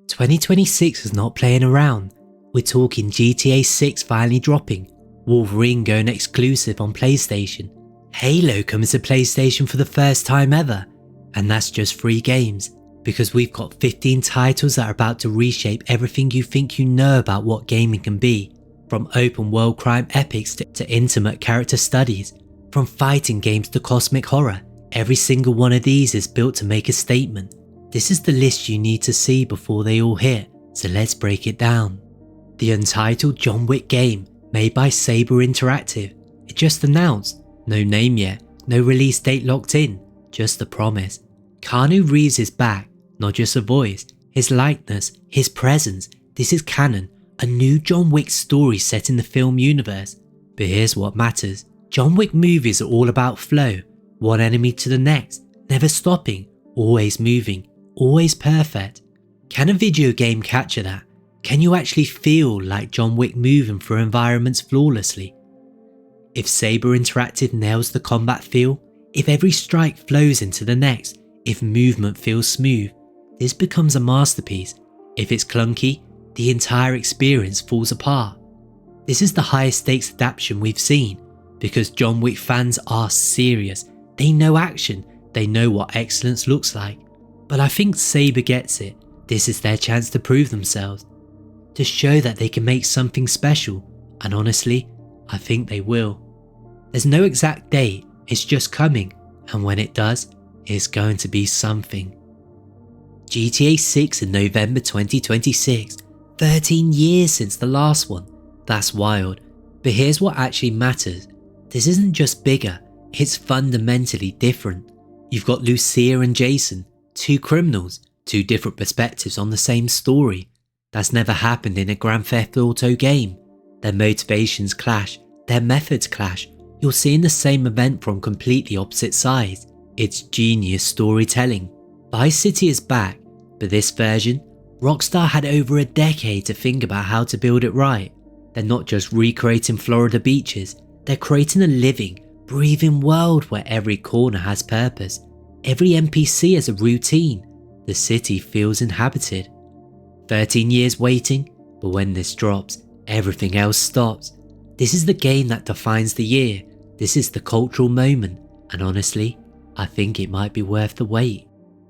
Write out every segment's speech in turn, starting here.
2026 is not playing around. We're talking GTA 6 finally dropping, Wolverine going exclusive on PlayStation, Halo comes to PlayStation for the first time ever, and that's just 3 games, because we've got 15 titles that are about to reshape everything you think you know about what gaming can be, from open world crime epics to intimate character studies, from fighting games to cosmic horror. Every single one of these is built to make a statement. This is the list you need to see before they all hit, so let's break it down. The Untitled John Wick game, made by Saber Interactive. It just announced, no name yet, no release date locked in, just a promise. Keanu Reeves is back, not just a voice, his likeness, his presence. This is canon, a new John Wick story set in the film universe. But here's what matters. John Wick movies are all about flow, one enemy to the next, never stopping, always moving, always perfect. Can a video game capture that? Can you actually feel like John Wick moving through environments flawlessly? If Saber Interactive nails the combat feel, if every strike flows into the next, if movement feels smooth, this becomes a masterpiece. If it's clunky, the entire experience falls apart. This is the highest stakes adaptation we've seen, because John Wick fans are serious. They know action, they know what excellence looks like. But I think Saber gets it. This is their chance to prove themselves, to show that they can make something special, and honestly, I think they will. There's no exact date, it's just coming, and when it does, it's going to be something. GTA 6 in November 2026, 13 years since the last one. That's wild, but here's what actually matters. This isn't just bigger, it's fundamentally different. You've got Lucia and Jason, 2 criminals, 2 different perspectives on the same story. That's never happened in a Grand Theft Auto game. Their motivations clash, their methods clash. You're seeing the same event from completely opposite sides. It's genius storytelling. Vice City is back, but this version, Rockstar had over a decade to think about how to build it right. They're not just recreating Florida beaches, they're creating a living, breathing world where every corner has purpose. Every NPC has a routine. The city feels inhabited. 13 years waiting, but when this drops, everything else stops. This is the game that defines the year. This is the cultural moment, and honestly, I think it might be worth the wait.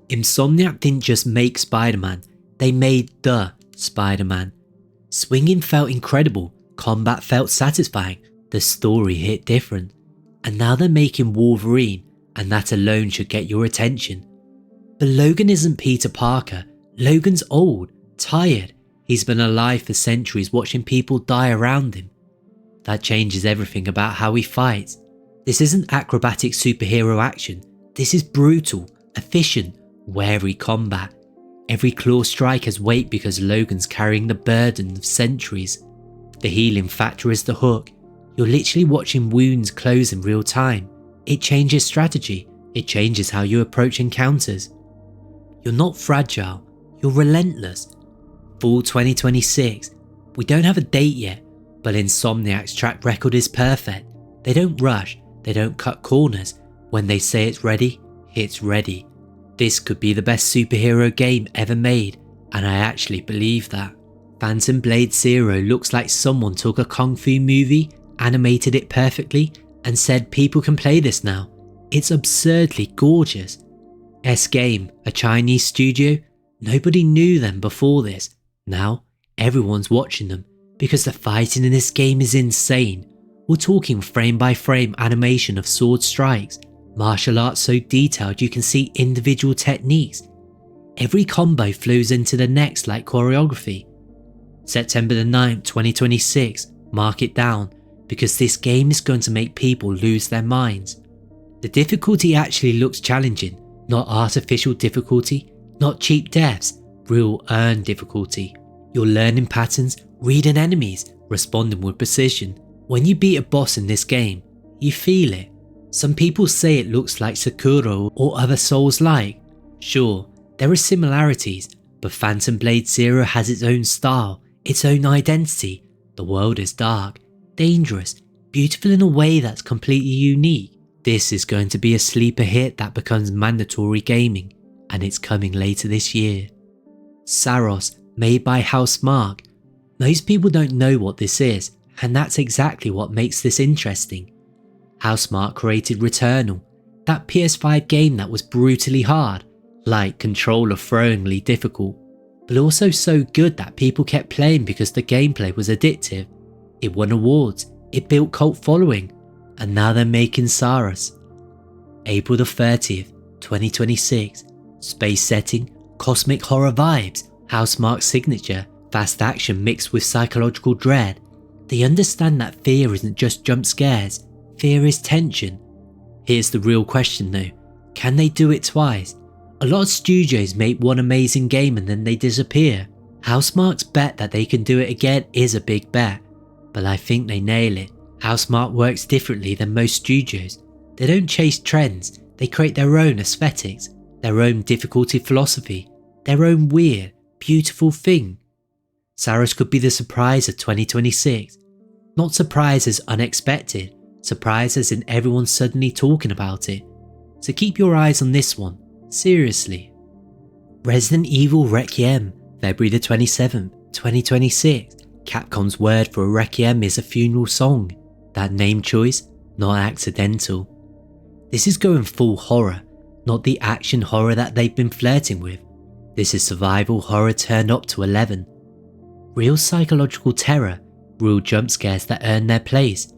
Insomniac didn't just make Spider-Man, they made the Spider-Man. Swinging felt incredible, combat felt satisfying, the story hit different. And now they're making Wolverine, and that alone should get your attention. But Logan isn't Peter Parker. Logan's old, tired. He's been alive for centuries watching people die around him. That changes everything about how he fights. This isn't acrobatic superhero action. This is brutal, efficient, wary combat. Every claw strike has weight because Logan's carrying the burden of centuries. The healing factor is the hook. You're literally watching wounds close in real time. It changes strategy. It changes how you approach encounters. You're not fragile. You're relentless. Fall 2026. We don't have a date yet, but Insomniac's track record is perfect. They don't rush. They don't cut corners. When they say it's ready, it's ready. This could be the best superhero game ever made, and I actually believe that. Phantom Blade Zero looks like someone took a kung fu movie, animated it perfectly, and said people can play this now. It's absurdly gorgeous. S-Game, a Chinese studio, nobody knew them before this. Now, everyone's watching them, because the fighting in this game is insane. We're talking frame by frame animation of sword strikes, martial arts so detailed you can see individual techniques. Every combo flows into the next like choreography. September the 9th, 2026, mark it down, because this game is going to make people lose their minds. The difficulty actually looks challenging, not artificial difficulty, not cheap deaths, real earned difficulty. You're learning patterns, reading enemies, responding with precision. When you beat a boss in this game, you feel it. Some people say it looks like Sekiro or other Souls-like. Sure, there are similarities, but Phantom Blade Zero has its own style, its own identity. The world is dark, dangerous, beautiful in a way that's completely unique. This is going to be a sleeper hit that becomes mandatory gaming, and it's coming later this year. Saros, made by Housemarque. Most people don't know what this is, and that's exactly what makes this interesting. Housemarque created Returnal, that PS5 game that was brutally hard, like controller-throwingly difficult, but also so good that people kept playing because the gameplay was addictive. It won awards, it built cult following, and now they're making Saros. April the 30th, 2026, space setting, cosmic horror vibes, Housemarque's signature, fast action mixed with psychological dread. They understand that fear isn't just jump scares, fear is tension. Here's the real question though, can they do it twice? A lot of studios make one amazing game and then they disappear. Housemarque's bet that they can do it again is a big bet, but I think they nail it. Housemarque works differently than most studios. They don't chase trends, they create their own aesthetics, their own difficulty philosophy, their own weird, beautiful thing. Saros could be the surprise of 2026. Not surprise as unexpected, surprise as in everyone suddenly talking about it. So keep your eyes on this one, seriously. Resident Evil Requiem, February the 27th, 2026. Capcom's word for a requiem is a funeral song. That name choice, not accidental. This is going full horror, not the action horror that they've been flirting with. This is survival horror turned up to 11. Real psychological terror, real jump scares that earn their place,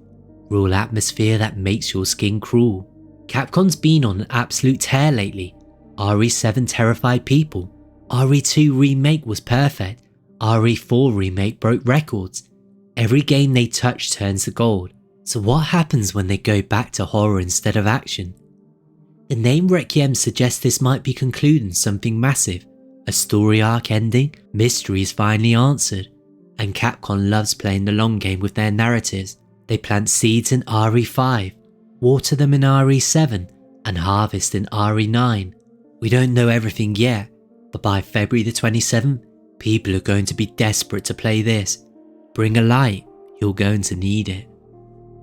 real atmosphere that makes your skin crawl. Capcom's been on an absolute tear lately. RE7 terrified people, RE2 remake was perfect, RE4 remake broke records. Every game they touch turns to gold. So what happens when they go back to horror instead of action? The name Requiem suggests this might be concluding something massive, a story arc ending, mysteries finally answered, and Capcom loves playing the long game with their narratives. They plant seeds in RE5, water them in RE7, and harvest in RE9. We don't know everything yet, but by February the 27th, people are going to be desperate to play this. Bring a light, you're going to need it.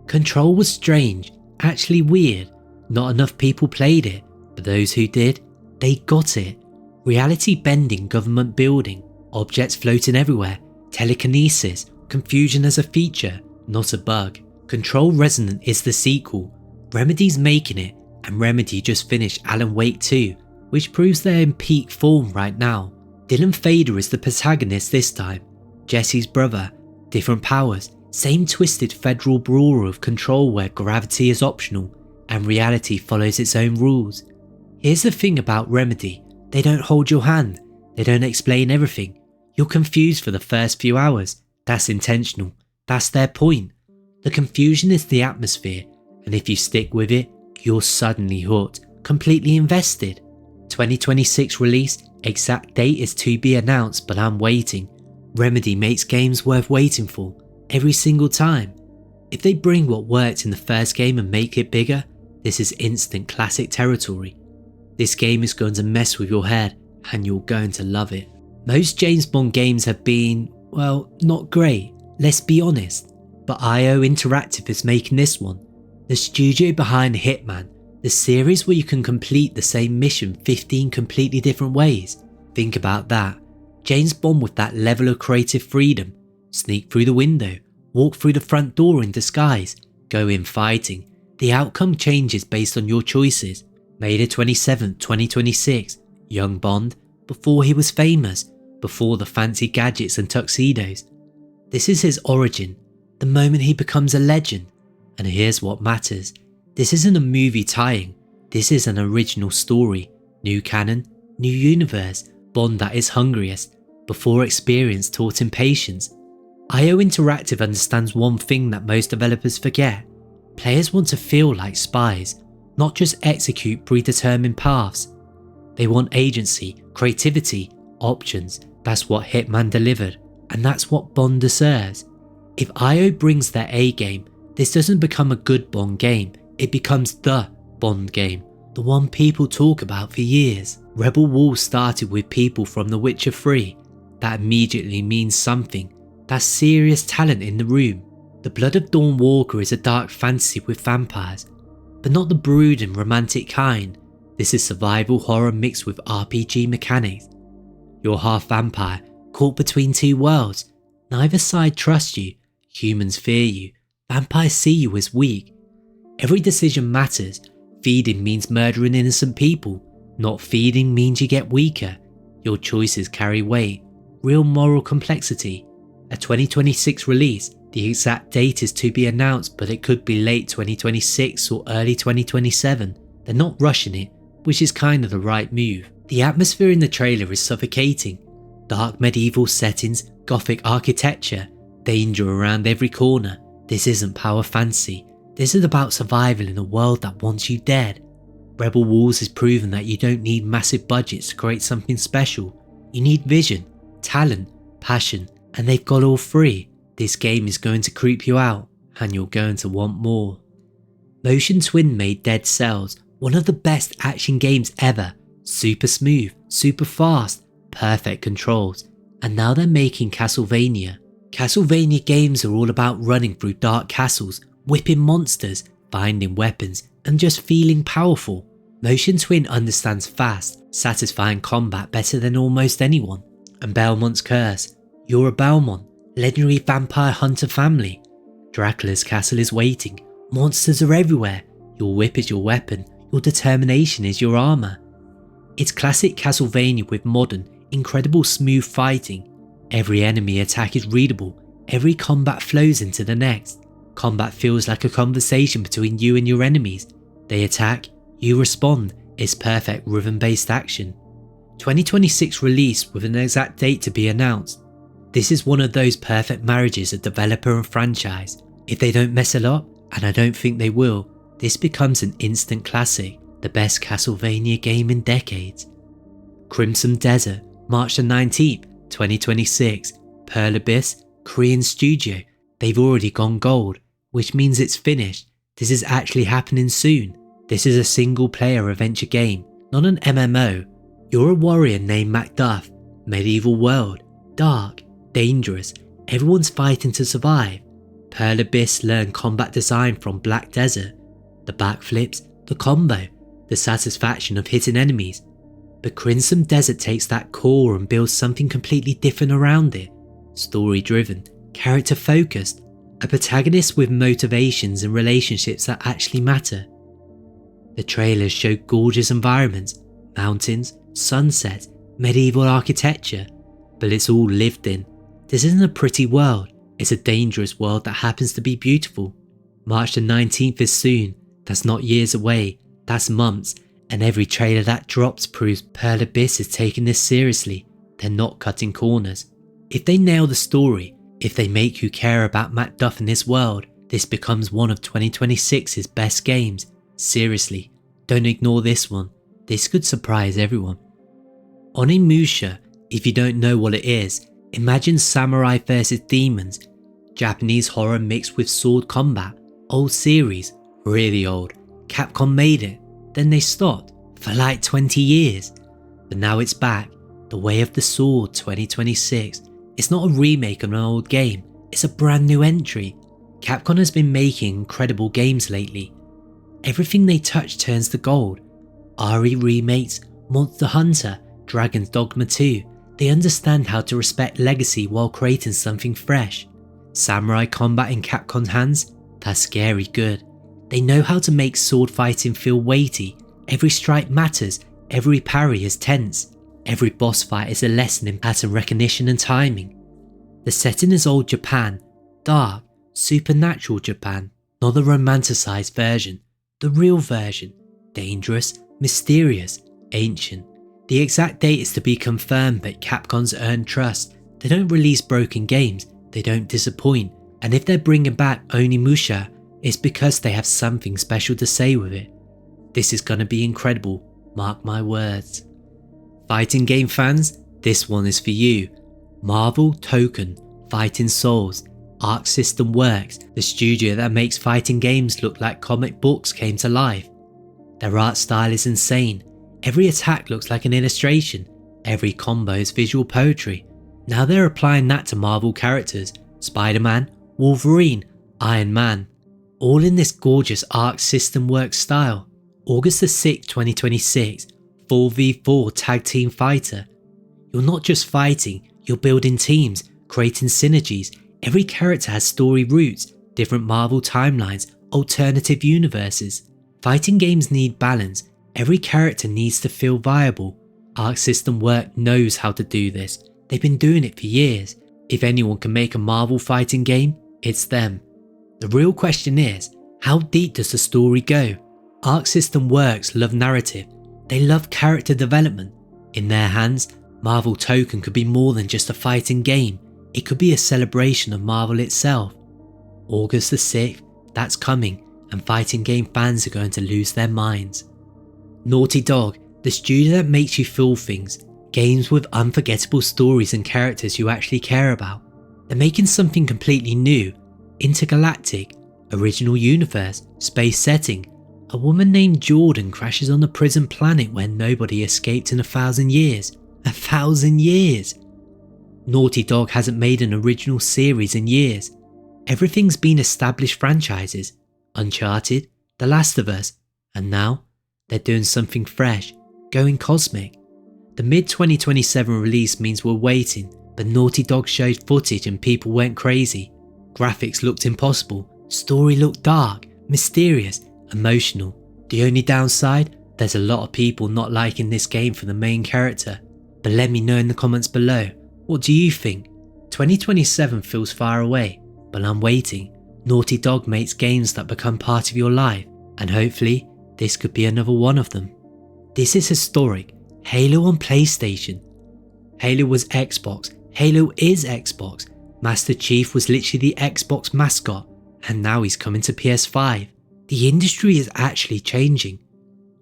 Control was strange, actually weird. Not enough people played it, but those who did, they got it. Reality bending government building, objects floating everywhere, telekinesis, confusion as a feature, not a bug. Control Resonant is the sequel. Remedy's making it, and Remedy just finished Alan Wake 2, which proves they're in peak form right now. Dylan Fader is the protagonist this time, Jesse's brother, different powers, same twisted federal brawler of Control where gravity is optional and reality follows its own rules. Here's the thing about Remedy, they don't hold your hand, they don't explain everything. You're confused for the first few hours, that's intentional, that's their point. The confusion is the atmosphere, and if you stick with it, you're suddenly hooked, completely invested. 2026 release, exact date is to be announced, but I'm waiting. Remedy makes games worth waiting for, every single time. If they bring what worked in the first game and make it bigger, this is instant classic territory. This game is going to mess with your head, and you're going to love it. Most James Bond games have been, well, not great, let's be honest, but IO Interactive is making this one. The studio behind Hitman, the series where you can complete the same mission 15 completely different ways. Think about that. James Bond with that level of creative freedom. Sneak through the window, walk through the front door in disguise, go in fighting. The outcome changes based on your choices. May the 27th, 2026, young Bond, before he was famous, before the fancy gadgets and tuxedos. This is his origin, the moment he becomes a legend. And here's what matters. This isn't a movie tie-in, this is an original story. New canon, new universe, Bond at his hungriest, before experience taught him patience. IO Interactive understands one thing that most developers forget. Players want to feel like spies, not just execute predetermined paths. They want agency, creativity, options. That's what Hitman delivered, and that's what Bond deserves. If IO brings their A game, this doesn't become a good Bond game, it becomes the Bond game, the one people talk about for years. Rebel Wolves started with people from The Witcher 3. That immediately means something. That's serious talent in the room. The Blood of Dawnwalker is a dark fantasy with vampires, but not the brooding romantic kind. This is survival horror mixed with RPG mechanics. You're half vampire, caught between two worlds. Neither side trusts you, humans fear you, vampires see you as weak. Every decision matters. Feeding means murdering innocent people, not feeding means you get weaker. Your choices carry weight, real moral complexity. A 2026 release, the exact date is to be announced, but it could be late 2026 or early 2027. They're not rushing it, which is kind of the right move. The atmosphere in the trailer is suffocating. Dark medieval settings, gothic architecture, danger around every corner. This isn't power fantasy. This is about survival in a world that wants you dead. Rebel Wars has proven that you don't need massive budgets to create something special. You need vision, talent, passion, and they've got all three. This game is going to creep you out, and you're going to want more. Motion Twin made Dead Cells, one of the best action games ever. Super smooth, super fast, perfect controls, and now they're making Castlevania. Castlevania games are all about running through dark castles, whipping monsters, finding weapons, and just feeling powerful. Motion Twin understands fast, satisfying combat better than almost anyone. And Belmont's curse. You're a Belmont, legendary vampire hunter family. Dracula's castle is waiting. Monsters are everywhere. Your whip is your weapon. Your determination is your armor. It's classic Castlevania with modern, incredible smooth fighting. Every enemy attack is readable. Every combat flows into the next. Combat feels like a conversation between you and your enemies. They attack, you respond. It's perfect rhythm-based action. 2026 release with an exact date to be announced. This is one of those perfect marriages of developer and franchise. If they don't mess it up, and I don't think they will, this becomes an instant classic, the best Castlevania game in decades. Crimson Desert, March the 19th, 2026. Pearl Abyss, Korean studio. They've already gone gold, which means it's finished. This is actually happening soon. This is a single player adventure game, not an MMO. You're a warrior named Macduff, medieval world, dark, dangerous, everyone's fighting to survive. Pearl Abyss learned combat design from Black Desert. The backflips, the combo, the satisfaction of hitting enemies. But Crimson Desert takes that core and builds something completely different around it. Story driven, character focused, a protagonist with motivations and relationships that actually matter. The trailers show gorgeous environments, mountains, sunsets, medieval architecture, but it's all lived in. This isn't a pretty world, it's a dangerous world that happens to be beautiful. March the 19th is soon, that's not years away, that's months, and every trailer that drops proves Pearl Abyss is taking this seriously. They're not cutting corners. If they nail the story, if they make you care about Macduff in this world, this becomes one of 2026's best games. Seriously, don't ignore this one. This could surprise everyone. Onimusha, if you don't know what it is, imagine samurai versus demons. Japanese horror mixed with sword combat. Old series, really old. Capcom made it, then they stopped for like 20 years. But now it's back. The Way of the Sword 2026. It's not a remake of an old game, it's a brand new entry. Capcom has been making incredible games lately. Everything they touch turns to gold. RE remakes, Monster Hunter, Dragon's Dogma 2. They understand how to respect legacy while creating something fresh. Samurai combat in Capcom's hands? That's scary good. They know how to make sword fighting feel weighty. Every strike matters, every parry is tense. Every boss fight is a lesson in pattern recognition and timing. The setting is old Japan, dark, supernatural Japan, not the romanticized version, the real version, dangerous, mysterious, ancient. The exact date is to be confirmed, but Capcom's earned trust. They don't release broken games, they don't disappoint, and if they're bringing back Onimusha, it's because they have something special to say with it. This is gonna be incredible, mark my words. Fighting game fans, this one is for you. Marvel Tōkon, Fighting Souls, Arc System Works, the studio that makes fighting games look like comic books came to life. Their art style is insane. Every attack looks like an illustration. Every combo is visual poetry. Now they're applying that to Marvel characters, Spider-Man, Wolverine, Iron Man, all in this gorgeous Arc System Works style. August the 6th, 2026, 4v4 tag team fighter. You're not just fighting, You're building teams, creating synergies. Every character has story roots, different Marvel timelines, alternative universes. Fighting games need balance. Every character needs to feel viable. Arc System Works knows how to do this. They've been doing it for years. If anyone can make a Marvel fighting game, it's them. The real question is, how deep does the story go? Arc System Works love narrative. They love character development. In their hands, Marvel Tōkon could be more than just a fighting game. It could be a celebration of Marvel itself. August the 6th, that's coming, and fighting game fans are going to lose their minds. Naughty Dog, the studio that makes you feel things, games with unforgettable stories and characters you actually care about. They're making something completely new. Intergalactic, original universe, space setting. A woman named Jordan crashes on a prison planet where nobody escaped in 1,000 years. 1,000 years! Naughty Dog hasn't made an original series in years. Everything's been established franchises. Uncharted, The Last of Us, and now they're doing something fresh, going cosmic. The mid-2027 release means we're waiting, but Naughty Dog showed footage and people went crazy. Graphics looked impossible, story looked dark, mysterious, emotional. The only downside? There's a lot of people not liking this game for the main character. But let me know in the comments below, what do you think? 2027 feels far away, but I'm waiting. Naughty Dog makes games that become part of your life, and hopefully this could be another one of them. This is historic. Halo on PlayStation. Halo was Xbox. Halo is Xbox. Master Chief was literally the Xbox mascot, and now he's coming to PS5. The industry is actually changing.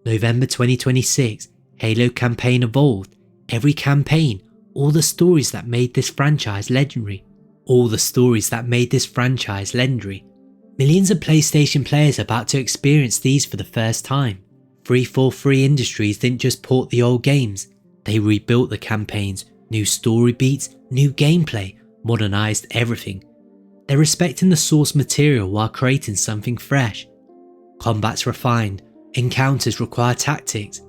November 2026, Halo campaign evolved. Every campaign, all the stories that made this franchise legendary. All the stories that made this franchise legendary. Millions of PlayStation players are about to experience these for the first time. 343 Industries didn't just port the old games, they rebuilt the campaigns, new story beats, new gameplay, modernised everything. They're respecting the source material while creating something fresh. Combat's refined, encounters require tactics.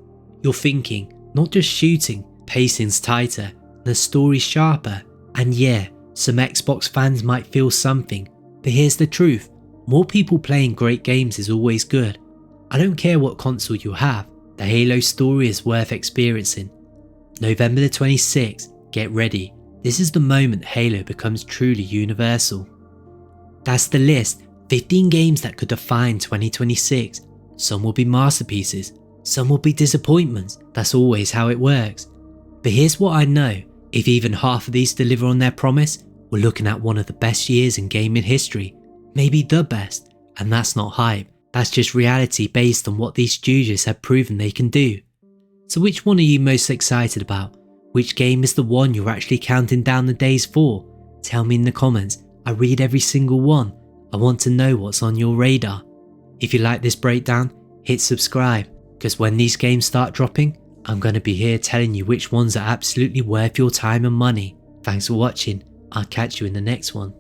You're thinking, not just shooting, pacing's tighter, the story's sharper, and yeah, some Xbox fans might feel something, but here's the truth, more people playing great games is always good. I don't care what console you have, the Halo story is worth experiencing. November the 26th, get ready, this is the moment Halo becomes truly universal. That's the list, 15 games that could define 2026. Some will be masterpieces, some will be disappointments, that's always how it works. But here's what I know, if even half of these deliver on their promise, we're looking at one of the best years in gaming history, maybe the best, and that's not hype, that's just reality based on what these studios have proven they can do. So which one are you most excited about? Which game is the one you're actually counting down the days for? Tell me in the comments, I read every single one, I want to know what's on your radar. If you like this breakdown, hit subscribe, because when these games start dropping, I'm going to be here telling you which ones are absolutely worth your time and money. Thanks for watching, I'll catch you in the next one.